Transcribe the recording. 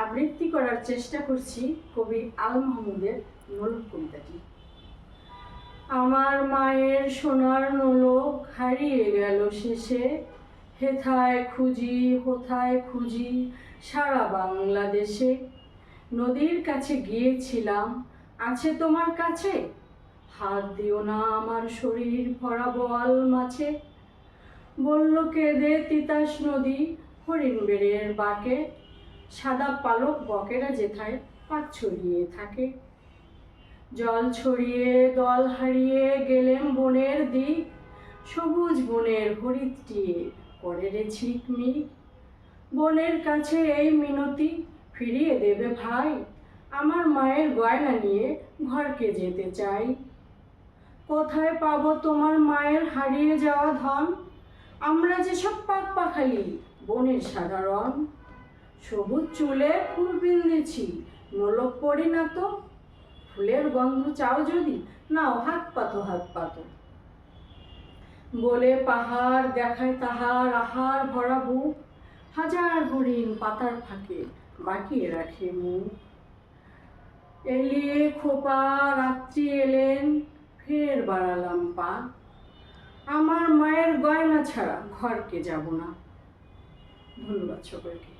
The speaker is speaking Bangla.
আবৃত্তি করার চেষ্টা করছি কবি আল মাহমুদের নোলক কবিতাটি। আমার মায়ের সোনার নোলক হারিয়ে গেল শেষে, হেথায় খুঁজি হোথায় খুঁজি সারা বাংলাদেশে। নদীর কাছে গিয়েছিলাম, আছে তোমার কাছে? হাত দিও না আমার শরীর ভরা বোয়াল মাছে। বলল কেঁদে তিতাস নদী হরিণ বেড়ের বাঁকে, সাদা পালক বকেরা যেথায় পাক ছড়িয়ে থাকে। জল ছড়িয়ে দল হারিয়ে গেলেম বনের দিক, সবুজ বনের হরিৎটিয়ে করে রে ঝিকমিক। বনের কাছে এই মিনতি, ফিরিয়ে দেবে ভাই, আমার মায়ের গয়না নিয়ে ঘরকে যেতে চাই। কোথায় পাবো তোমার মায়ের হারিয়ে যাওয়া ধন? আমরা যেসব পাক পাখালি বনের সাধারণ। সবুজ চুলে ফুল বিঁধেছি, নোলক পড়ি না তো। ফুলের গন্ধ চাও যদি, নাও হাত পাতো হাত পাতো। বলে পাহাড় দেখায় তাহার আহার ভরা বুক, হাজার হরিণ পাতার ফাঁকে বাঁকিয়ে রাখে মুখ। এলিয়ে খোপা রাত্রি এলেন, ফের বাড়ালাম পা, আমার মায়ের গয়না ছাড়া ঘরকে যাব না। ধন্যবাদ সকলকে।